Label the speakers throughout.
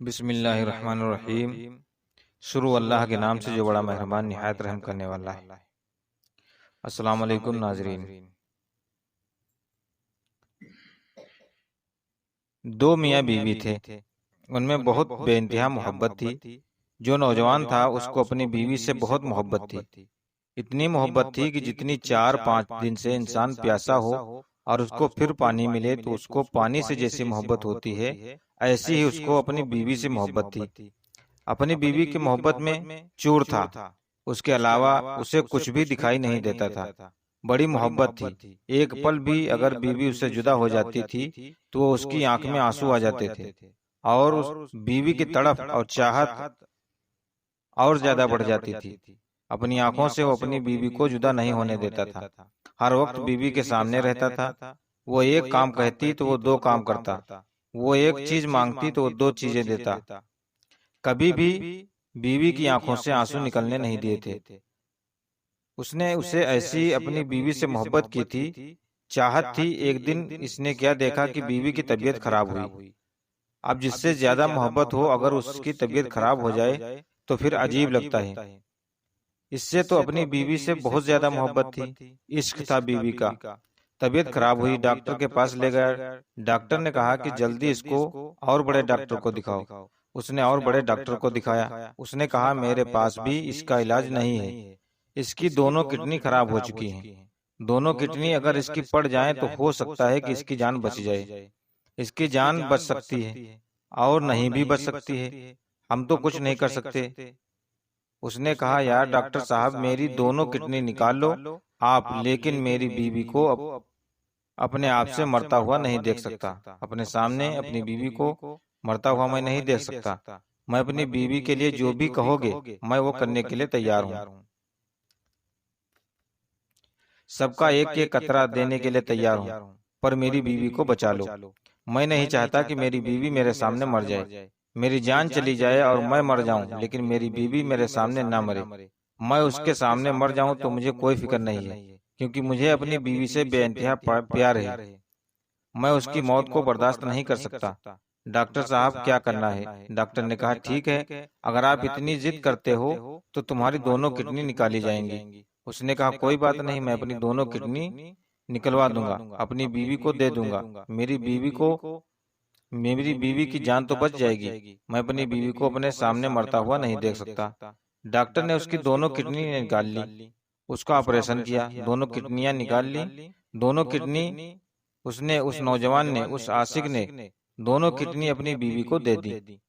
Speaker 1: बिस्मिल्लाहिर्रहमानिर्रहीम। शुरू अल्लाह के नाम से जो बड़ा मेहरबान निहायत रहम करने वाला है। अस्सलाम वालेकुम नाजरीन। दो मियाँ बीवी थे, उनमें बहुत बेइंतहा मोहब्बत थी। जो नौजवान था उसको अपनी बीवी से बहुत मोहब्बत थी। इतनी मोहब्बत थी कि जितनी 4-5 दिन से इंसान प्यासा हो और उसको फिर पानी मिले तो उसको पानी से जैसी मोहब्बत होती है, ऐसी ही उसको अपनी बीवी से मोहब्बत थी। अपनी बीवी की मोहब्बत में चूर था, उसके अलावा उसे कुछ भी दिखाई नहीं देता था। बड़ी मोहब्बत थी। एक पल भी अगर बीवी उससे जुदा हो जाती थी तो वो उसकी आंख में आंसू आ जाते थे और उस बीवी की तड़प और चाहत और ज्यादा बढ़ जाती थी। अपनी आंखों से वो अपनी बीवी को जुदा नहीं होने देता था। हर वक्त बीवी के सामने रहता था। वो एक काम कहती तो वो दो काम करता, वो एक चीज मांगती तो वो दो चीजें देता। कभी भी बीवी की आंखों से आंसू निकलने नहीं दिए थे। उसने उसे ऐसी अपनी बीवी से मोहब्बत की थी, चाहत थी। एक दिन इसने क्या देखा कि बीवी की तबीयत खराब हुई। अब जिससे ज्यादा मोहब्बत हो अगर उसकी तबीयत खराब हो जाए तो फिर अजीब लगता है। इससे तो अपनी बीवी से बहुत ज्यादा मोहब्बत थी, इश्क था बीवी का। तबीयत खराब हुई, डॉक्टर के पास ले गया। डॉक्टर ने कहा कि जल्दी इसको और बड़े डॉक्टर को दिखाओ। उसने और बड़े डॉक्टर को दिखाया। उसने कहा मेरे पास भी इसका इलाज नहीं है, इसकी दोनों किडनी खराब हो चुकी हैं। दोनों किडनी अगर इसकी पड़ जाएं तो हो सकता है कि इसकी जान बच जाए। इसकी जान बच सकती है और नहीं भी बच सकती है, हम तो कुछ नहीं कर सकते। उसने कहा यार डॉक्टर साहब, मेरी दोनों किडनी निकाल लो आप, लेकिन मेरी बीवी को अपने आप से मरता हुआ नहीं देख सकता। अपने सामने अपनी बीवी को मरता हुआ मैं नहीं देख सकता। मैं अपनी बीवी के लिए जो भी कहोगे मैं वो करने के लिए तैयार हूँ। सबका एक एक कतरा देने के लिए तैयार हूँ, पर मेरी बीवी को बचा लो। मैं नहीं चाहता कि मेरी बीवी मेरे सामने मर जाए। मेरी जान चली जाए और मैं मर जाऊं, लेकिन मेरी बीवी मेरे सामने ना मरे। मैं उसके सामने मर जाऊं तो मुझे कोई फिक्र नहीं है, क्योंकि मुझे अपनी बीवी से बेइंतहा प्यार है। मैं उसकी मौत को बर्दाश्त नहीं कर सकता। डॉक्टर साहब क्या करना है? डॉक्टर ने कहा ठीक है, अगर आप इतनी जिद करते हो तो तुम्हारी दोनों किडनी निकाली जाएंगी। उसने कहा कोई बात नहीं, मैं अपनी दोनों किडनी निकलवा दूंगा, अपनी बीवी को दे दूंगा। मेरी बीवी की जान तो बच जाएगी। मैं अपनी बीवी को अपने सामने मरता हुआ नहीं देख सकता। डॉक्टर ने उसकी दोनों किडनी निकाल ली, उसका ऑपरेशन किया, दोनों किडनियां निकाल ली। दोनों किडनी उसने, उस नौजवान ने, उस आशिक ने दोनों किडनी अपनी बीवी को दे दी।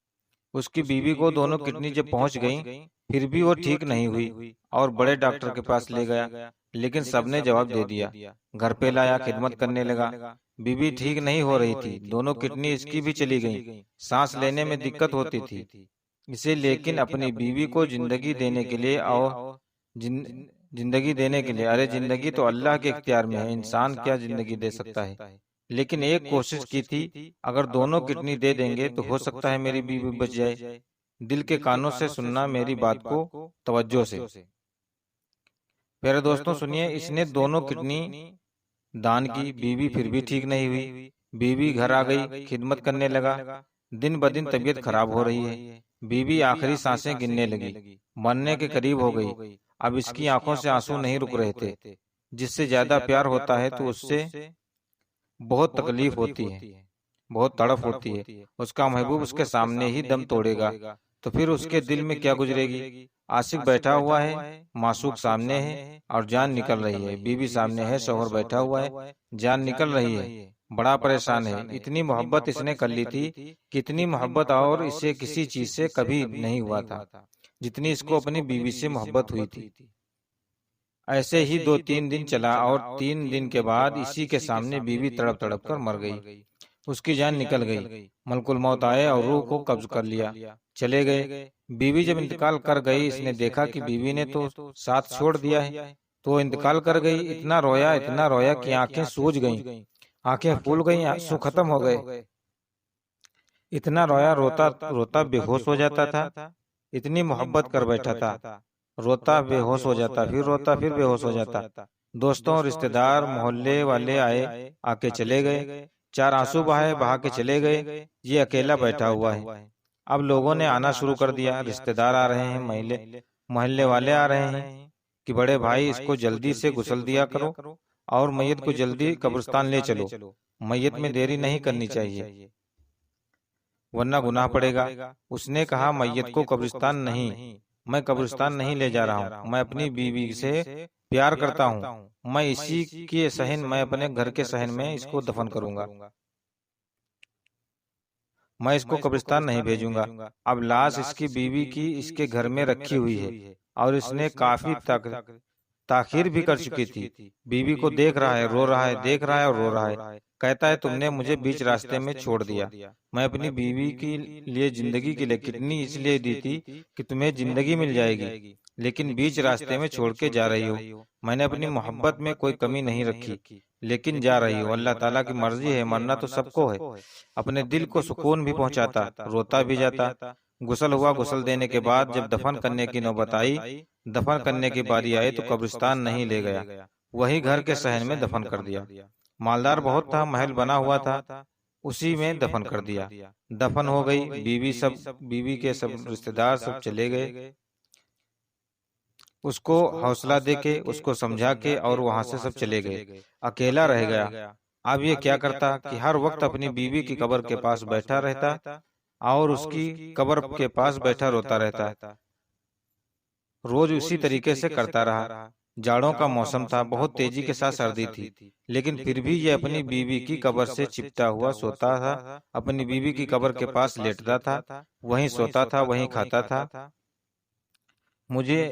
Speaker 1: उसकी बीवी को दोनों किडनी जब पहुंच गईं, फिर भी वो ठीक नहीं हुई और बड़े डॉक्टर के पास ले गया, लेकिन सबने जवाब दे दिया। घर पे लाया, खिदमत करने लगा। बीवी ठीक नहीं हो रही थी, दोनों किडनी इसकी भी चली गईं। सांस लेने में दिक्कत होती थी इसे, लेकिन अपनी बीवी को जिंदगी देने के लिए और जिंदगी देने के लिए, अरे जिंदगी तो अल्लाह के इख्तियार में है, इंसान क्या जिंदगी दे सकता है। लेकिन एक कोशिश की थी, अगर दोनों किडनी दे देंगे तो हो सकता है मेरी बीवी बच जाए। दिल के कानों से सुनना मेरी बात को तवज्जो से। प्यारे दोस्तों सुनिए, इसने दोनों किडनी दान की, बीवी फिर भी ठीक नहीं हुई। बीवी घर आ गई, खिदमत करने लगा। दिन ब दिन तबीयत खराब हो रही है। बीवी आखिरी सांसें गिनने लगी, मरने के करीब हो गई। अब इसकी आंखों से आंसू नहीं रुक रहे थे। जिससे ज्यादा प्यार होता है तो उससे बहुत तकलीफ होती है, बहुत तड़फ होती है। उसका महबूब उसके सामने ही दम तोड़ेगा तो फिर उसके दिल में क्या गुजरेगी। आशिक बैठा हुआ है, मासूक सामने है और जान निकल रही है। बीवी सामने है, शौहर बैठा हुआ है, जान निकल रही है। बड़ा परेशान है। इतनी मोहब्बत इसने कर ली थी, कितनी मोहब्बत और इसे किसी चीज से कभी नहीं हुआ था जितनी इसको अपनी बीवी से मोहब्बत हुई थी। ऐसे ही 2-3 दिन चला और 3 दिन के बाद इसी के सामने बीवी तड़प तड़प कर मर गई। उसकी जान निकल गई। मलकुल मौत आए और रूह को कब्ज कर लिया, चले गए। बीवी जब इंतकाल कर गई, इसने देखा कि बीवी ने तो साथ छोड़ दिया है, तो वो इंतकाल कर गई। इतना रोया कि आंखें सूज गईं, आंखें फूल गईं, आंसू खत्म हो गए। इतना रोया, रोता रोता बेहोश हो जाता था। इतनी मोहब्बत कर बैठा था, रोता बेहोश हो जाता, फिर रोता, फिर बेहोश हो जाता। दोस्तों, रिश्तेदार, मोहल्ले वाले आए, आके चले गए। 4 आंसू बहा के चले गए। ये अकेला बैठा हुआ है। अब लोगों ने आना शुरू कर दिया, रिश्तेदार आ रहे हैं, मोहल्ले वाले आ रहे हैं कि बड़े भाई इसको जल्दी से गुस्ल दिया करो और मैयत को जल्दी कब्रिस्तान ले चलो, मैयत में देरी नहीं करनी चाहिए वरना गुनाह पड़ेगा। उसने कहा, मैयत को कब्रिस्तान नहीं, मैं कब्रिस्तान नहीं ले जा रहा हूँ, मैं अपनी बीवी से प्यार करता हूँ, मैं इसी के सहन, मैं अपने घर के सहन में इसको दफन करूंगा, मैं इसको कब्रिस्तान नहीं भेजूंगा। अब लाश इसकी बीवी की इसके घर में रखी हुई है और इसने काफी ताखीर भी कर चुकी थी। बीवी को देख रहा है, रो रहा है, देख रहा है और रो रहा है। कहता है, तुमने मुझे बीच रास्ते में छोड़ दिया। मैं अपनी बीवी के लिए जिंदगी के लिए किडनी इसलिए दी थी कि तुम्हें जिंदगी मिल जाएगी, लेकिन बीच रास्ते में छोड़ के जा रही हो। मैंने अपनी मोहब्बत में कोई कमी नहीं रखी, लेकिन जा रही हो। अल्लाह ताला की मर्जी है, मरना तो सबको है। अपने दिल को सुकून भी पहुंचाता, रोता भी जाता। गुस्ल हुआ, गुस्ल देने के बाद जब दफन करने की नौबत आई, दफन करने की बारी आई तो कब्रिस्तान नहीं ले गया, वही घर के सहन में दफन कर दिया। मालदार बहुत था, महल बना हुआ था, उसी में दफन कर दिया। दफन हो गई। बीवी के सब रिश्तेदार सब चले गए, उसको हौसला देके, उसको समझा के और वहां से सब चले गए। अकेला रह गया। अब ये क्या करता कि हर वक्त अपनी बीवी की कब्र के पास बैठा रहता और उसकी कब्र के पास बैठा रोता रहता। रोज उसी तरीके से करता रहा। जाड़ों का मौसम था, बहुत तेजी के साथ सर्दी थी, लेकिन फिर भी ये अपनी बीवी की कब्र से चिपटा हुआ सोता था, अपनी बीवी की कब्र के पास लेटता था, वहीं सोता था, वहीं खाता था। मुझे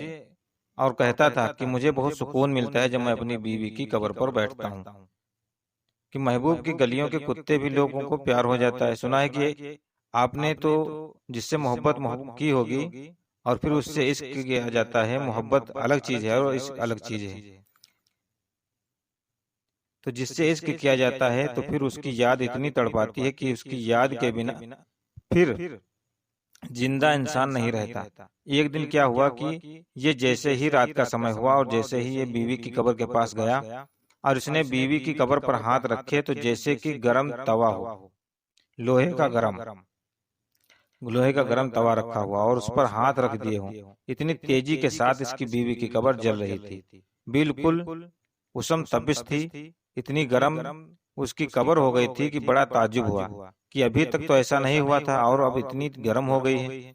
Speaker 1: और कहता था कि मुझे बहुत सुकून मिलता है जब मैं अपनी बीवी की कब्र पर बैठता हूँ। कि महबूब की गलियों के कुत्ते भी लोगों को प्यार हो जाता है। सुना है कि आपने तो जिससे मोहब्बत की होगी और फिर उससे इश्क किया जाता है। मोहब्बत अलग चीज है और इश्क अलग चीज है। तो जिससे इश्क किया जाता है तो फिर उसकी याद इतनी तड़पाती है कि उसकी याद के बिना फिर जिंदा इंसान नहीं रहता। एक दिन क्या हुआ कि ये जैसे ही रात का समय हुआ और जैसे ही ये बीवी की कब्र के पास गया और इसने बीवी की कब्र पर हाथ रखे तो जैसे कि गरम तवा हो, लोहे का गरम तवा रखा हुआ और उस पर हाथ रख दिए हों। इतनी तेजी के साथ इसकी बीवी की कब्र जल रही थी, बिल्कुल उष्ण तपिश थी, इतनी गर्म उसकी कब्र हो गई थी कि बड़ा ताज्जुब हुआ कि अभी तक तो ऐसा नहीं हुआ था और अब इतनी गर्म हो गई है।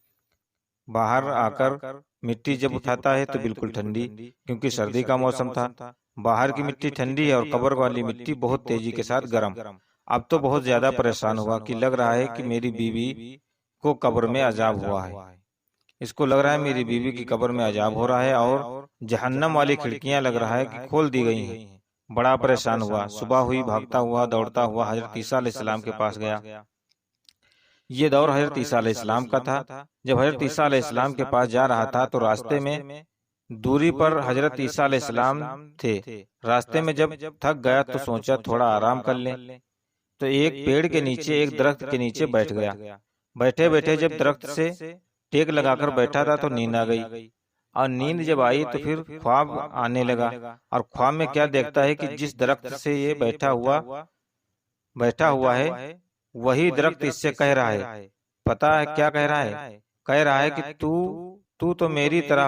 Speaker 1: बाहर आकर मिट्टी जब उठाता है तो बिल्कुल ठंडी, क्योंकि सर्दी का मौसम था। बाहर की मिट्टी ठंडी है और कब्र वाली मिट्टी बहुत तेजी के साथ गर्म। अब तो बहुत ज्यादा परेशान हुआ कि लग रहा है कि मेरी बीवी को कब्र में अजाब हुआ है। इसको लग रहा है मेरी बीवी की कब्र में अजाब हो रहा है और जहन्नम वाली खिड़कियां लग रहा है कि खोल दी गई हैं। बड़ा परेशान हुआ। सुबह हुई, भागता हुआ, दौड़ता हुआ हजरत ईसा अलैहिस्सलाम के पास गया। ये दौर हजरत ईसा अलैहिस्सलाम का था। जब हजरत ईसा अलैहिस्सलाम के पास जा रहा था तो रास्ते में दूरी पर हजरत ईसा अलैहिस्सलाम थे। रास्ते में जब थक गया तो सोचा थोड़ा आराम कर लें, तो एक पेड़ के नीचे, एक दरख्त के नीचे बैठ गया। बैठे बैठे जब दरख्त से टेक लगाकर बैठा था तो नींद आ गई और नींद जब आई तो फिर ख्वाब आने लगा। और ख्वाब में क्या देखता है कि जिस दरख्त से ये बैठा हुआ है वही दरख्त इससे कह रहा है। पता है क्या कह रहा है? कह रहा है कि तू तो मेरी तरह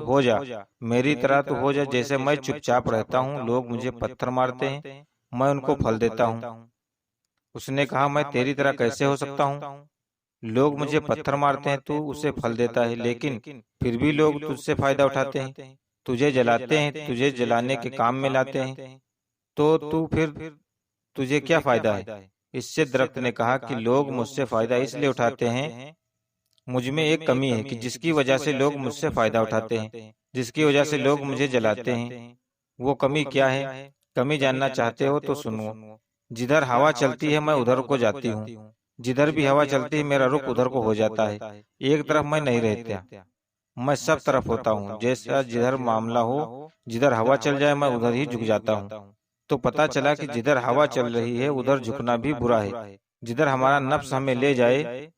Speaker 1: हो जा, मेरी तरह तो हो जा। जैसे मैं चुपचाप रहता हूँ, लोग मुझे पत्थर मारते हैं, मैं उनको फल देता हूँ। उसने कहा, मैं तेरी तरह कैसे हो सकता हूँ? लोग मुझे पत्थर मारते हैं, तू उसे फल देता है, लेकिन फिर भी लोग तुझसे फायदा उठाते हैं, तुझे जलाते हैं, तुझे जलाने के काम में लाते हैं, तो तू फिर तुझे क्या फायदा है? इससे दरख्त ने कहा कि लोग मुझसे फायदा इसलिए उठाते हैं, मुझ में एक कमी है कि जिसकी वजह से लोग मुझसे फायदा उठाते हैं, जिसकी वजह से लोग मुझे जलाते हैं। वो कमी क्या है? कमी जानना चाहते हो तो सुनो। जिधर हवा चलती है मैं उधर को जाती हूँ, जिधर भी हवा चलती है मेरा रुख उधर को हो जाता है। एक तरफ मैं नहीं रहता, मैं सब तरफ होता हूँ। जैसा जिधर मामला हो, जिधर हवा चल जाए मैं उधर ही झुक जाता हूँ। तो पता चला कि जिधर हवा चल रही है उधर झुकना भी बुरा है, जिधर हमारा नफ्स हमें ले जाए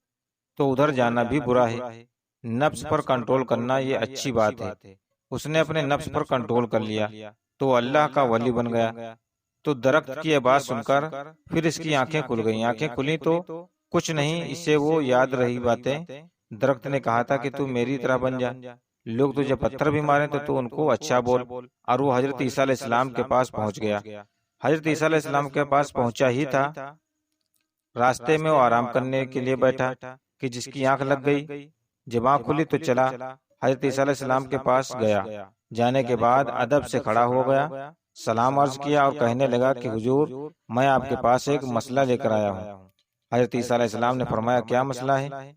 Speaker 1: तो उधर जाना भी बुरा है। नफ्स पर कंट्रोल करना ये अच्छी बात है। उसने अपने नफ्स पर कंट्रोल कर लिया तो अल्लाह का वली बन गया। तो दरख्त की आवाज सुनकर फिर इसकी आंखें खुल गईं। आंखें खुली तो कुछ नहीं, इसे वो याद रही बातें। दरख्त ने कहा था कि तू मेरी तरह बन जा, लोग तुझे पत्थर भी मारे तो तू उनको अच्छा बोल। और वो हजरत ईसा अलैहिस्सलाम के पास पहुंच गया। हजरत ईसा अलैहिस्सलाम के पास पहुंचा ही था, रास्ते में वो आराम करने के लिए बैठा कि जिसकी आंख लग गई। जब आंख खुली तो चला, हजरत ईसा अलैहिस्सलाम के पास गया। जाने के बाद अदब से खड़ा हो गया, सलाम अर्ज किया और कहने लगा कि हुजूर, मैं आपके पास एक मसला लेकर आया हूँ। हजरत ईसा अलैहिस्सलाम ने फरमाया, क्या मसला है,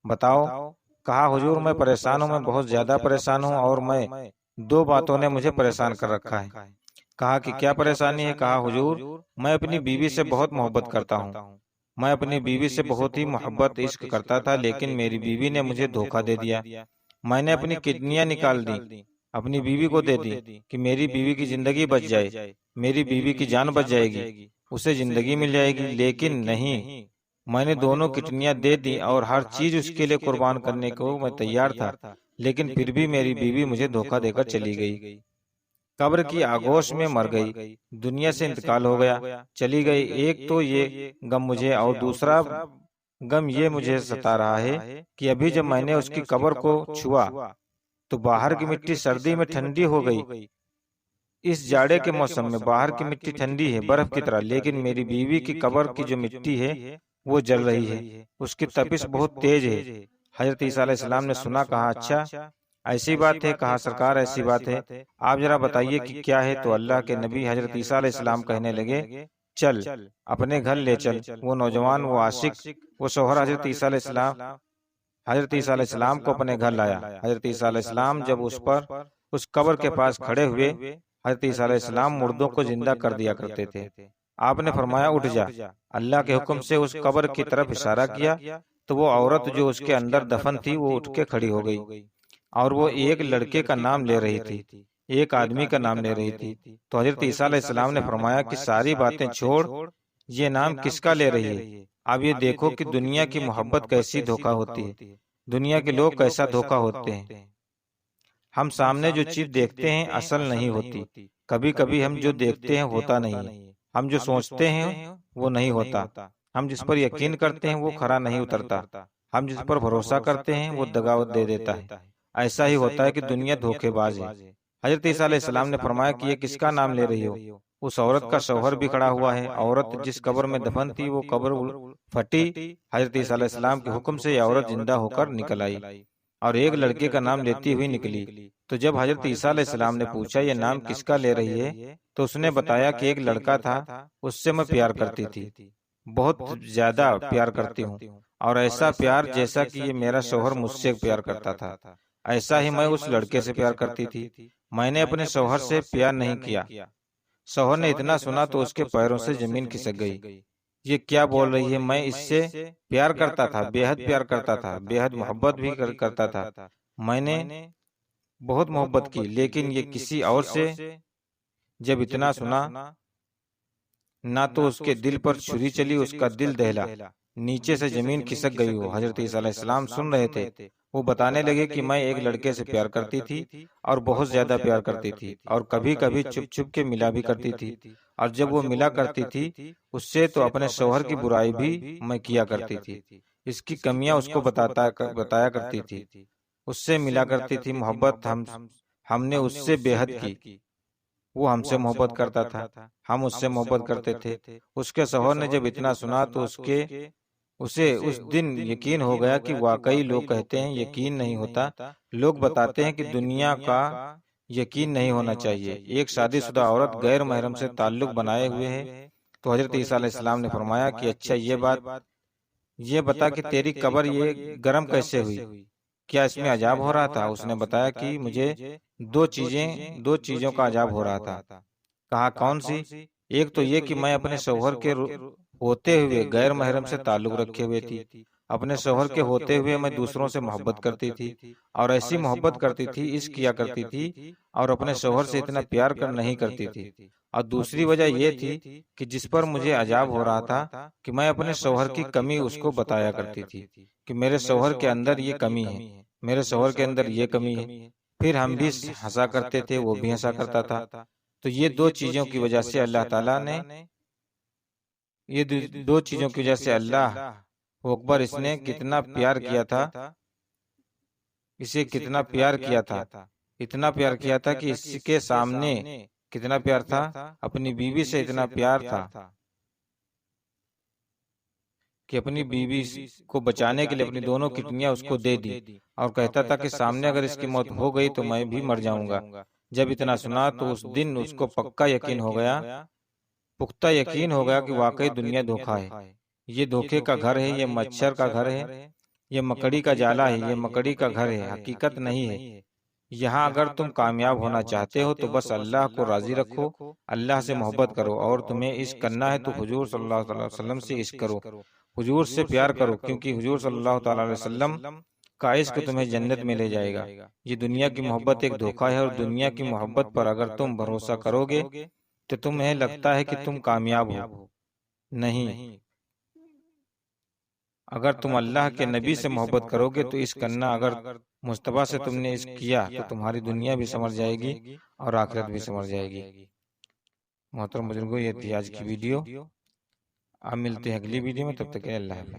Speaker 1: बताओ। कहा, हुजूर, मैं परेशान हूँ, मैं बहुत ज्यादा परेशान हूँ, और मैं दो बातों ने मुझे परेशान कर रखा है। कहा कि क्या परेशानी है। कहा, हुजूर, मैं अपनी बीवी से बहुत मोहब्बत करता हूँ। मैं अपनी बीवी से बहुत ही मोहब्बत इश्क करता था, लेकिन मेरी बीवी ने मुझे धोखा दे दिया। मैंने अपनी किडनियां निकाल दी, अपनी बीवी को दे दी कि मेरी बीवी की जिंदगी बच जाए, मेरी बीवी की जान बच जाएगी, उसे जिंदगी मिल जाएगी। लेकिन नहीं, मैंने दोनों किडनियां दे दी और हर चीज उसके लिए कुर्बान करने को मैं तैयार था, लेकिन फिर भी मेरी बीवी मुझे धोखा देकर चली गई। कब्र की आगोश में मर गई, दुनिया से इंतकाल हो गया, चली गई। एक तो ये गम मुझे, और दूसरा गम ये मुझे सता रहा है कि अभी जब मैंने उसकी कब्र को छुआ तो बाहर की मिट्टी सर्दी में ठंडी हो गई। इस जाड़े के मौसम में बाहर की मिट्टी ठंडी है बर्फ की तरह, लेकिन मेरी बीवी की कब्र की जो मिट्टी है वो जल रही है, उसकी तपिश बहुत तेज है। हजरत ईसा अलैहिस्सलाम ने सुना, कहा, अच्छा ऐसी बात है। कहा, सरकार ऐसी बात है, आप जरा बताइए कि क्या है। तो अल्लाह के नबी हजरत ईसा अलैहिस्सलाम कहने लगे, चल अपने घर ले चल। वो नौजवान, वो आशिक, वो शौहर हजरत ईसा अलैहिस्सलाम को अपने घर लाया। हजरत ईसा अलैहिस्सलाम जब उस कब्र के पास खड़े हुए, हजरत ईसा अलैहिस्सलाम मुर्दों को जिंदा कर दिया करते थे। आपने फरमाया, उठ जा। अल्लाह के हुक्म से उस कब्र की तरफ इशारा किया तो वो औरत जो उसके अंदर दफन थी वो उठ के खड़ी हो गई, और वो एक लड़के का नाम ले रही थी, एक आदमी का नाम ले रही थी। तो हजरत ईसा अलैहिस्सलाम ने फरमाया कि सारी बातें छोड़, ये नाम किसका ले रही है। अब ये देखो कि दुनिया की मोहब्बत कैसी धोखा होती है, दुनिया के लोग कैसा धोखा होते हैं। हम सामने जो चीज देखते हैं असल नहीं होती, कभी कभी हम जो देखते हैं होता नहीं है। हम जो सोचते हैं वो नहीं होता, हम जिस पर यकीन करते हैं वो खरा नहीं उतरता, हम जिस पर भरोसा करते हैं वो दगावत दे देता है। ऐसा ही होता है कि दुनिया धोखेबाज है। हजरत ईसा अलैहिस्सलाम ने फरमाया कि ये किसका नाम ले रही हो। उस औरत का शौहर भी खड़ा हुआ है। औरत जिस कब्र में दफन थी वो कब्र फटी। हजरत ईसा अलैहिस्सलाम के हुक्म से यह औरत जिंदा होकर निकल आई और एक लड़के का नाम लेती हुई निकली। तो जब हजरत ईसा अलैहिस्सलाम ने पूछा, ये नाम किसका ले रही है, तो उसने बताया कि एक लड़का था, उससे मैं प्यार करती थी, बहुत ज्यादा प्यार करती हूँ, और ऐसा प्यार जैसा कि ये मेरा शौहर मुझसे प्यार करता था, ऐसा ही मैं उस लड़के से प्यार करती थी। मैंने अपने शौहर से प्यार नहीं किया। शौहर ने इतना सुना तो उसके पैरों से जमीन खिसक गई। ये क्या बोल रही है, मैं इससे प्यार करता था, बेहद प्यार करता था, बेहद मोहब्बत भी करता था, मैंने बहुत मोहब्बत की, लेकिन ये किसी और से। जब इतना सुना, ना तो उसके दिल पर छुरी चली, उसका दिल दहला, नीचे से जमीन खिसक गई हो। हजरत ईसा अलैहिस्सलाम सुन रहे थे। वो बताने लगे कि मैं एक लड़के से प्यार करती थी, और बहुत ज्यादा प्यार करती थी, और कभी कभी छुप छुप के मिला भी करती थी, और जब वो मिला करती थी उससे तो अपने शौहर की बुराई भी मैं किया करती थी, इसकी कमियां उसको बताया करती थी, उससे मिला करती थी। मोहब्बत हमने उससे बेहद की, वो हमसे मोहब्बत करता था, हम उससे मोहब्बत करते थे। उसके शौहर ने जब इतना सुना तो उसे उस दिन यकीन हो गया कि वाकई लोग कहते हैं यकीन नहीं होता, लोग बताते हैं कि दुनिया का यकीन नहीं होना चाहिए। एक शादीशुदा औरत गैर महरम से ताल्लुक बनाए हुए है। तो हजरत ईसा अलैहिस्सलाम ने फरमाया कि अच्छा ये बता कि तेरी कब्र ये गर्म कैसे हुई, क्या इसमें अजाब हो रहा था। उसने बताया कि मुझे दो चीजों का अजाब हो रहा था। कहा, कौन सी। एक तो ये कि मैं अपने शौहर के होते हुए गैर महरम से ताल्लुक रखे हुए थी, अपने शौहर के होते हुए मैं दूसरों से मोहब्बत करती थी, और ऐसी मोहब्बत करती थी, इश्क किया करती थी, और अपने शौहर से इतना प्यार कर नहीं करती थी। और दूसरी वजह यह थी कि जिस पर मुझे अजाब हो रहा था कि मैं अपने शौहर की कमी उसको बताया करती थी कि मेरे शौहर के अंदर ये कमी है, मेरे शौहर के अंदर ये कमी है। फिर हम भी हंसा करते थे, वो भी हंसा करता था। तो ये दो चीजों की वजह से अल्लाह ताला ने, ये दो चीजों की वजह से अल्लाह वो अकबर इसने कितना प्यार किया था, इसे कितना प्यार किया था, इतना प्यार किया था कि इसके सामने कितना प्यार था, अपनी बीवी से इतना प्यार था कि अपनी बीवी को बचाने के लिए अपनी दोनों किडनियां उसको दे दी और कहता था कि सामने अगर इसकी मौत हो गई तो मैं भी मर जाऊंगा। जब इतना सुना तो उस दिन उसको पक्का यकीन हो गया, पुख्ता यकीन हो गया कि वाकई दुनिया धोखा है, ये धोखे का घर है, ये मच्छर का घर है, ये मकड़ी का जाला है, ये मकड़ी का घर है, हकीकत नहीं है। यहाँ अगर तुम कामयाब होना चाहते हो तो बस अल्लाह को राजी रखो, अल्लाह से मोहब्बत करो, और तुम्हें इश्क करना है तो हुजूर सल्लल्लाहु अलैहि वसल्लम से इश्क करो, हुजूर से प्यार करो, क्योंकि हुजूर सल्लल्लाहु अलैहि वसल्लम का इश्क तुम्हें जन्नत में ले जाएगा। ये दुनिया की मोहब्बत एक धोखा है, और दुनिया की मोहब्बत पर अगर तुम भरोसा करोगे तो तुम्हें लगता है कि तुम कामयाब हो। नहीं, अगर तुम अल्लाह के नबी से मोहब्बत करोगे तो इश्क करना। अगर मुस्तफा से तुमने इश्क किया तो तुम्हारी दुनिया भी समझ जाएगी और आखिरत भी समझ जाएगी। मोहतरम बुजुर्गों, ये थी आज की वीडियो। अब मिलते हैं अगली वीडियो में, तब तक के लिए अल्लाह हाफ़िज़।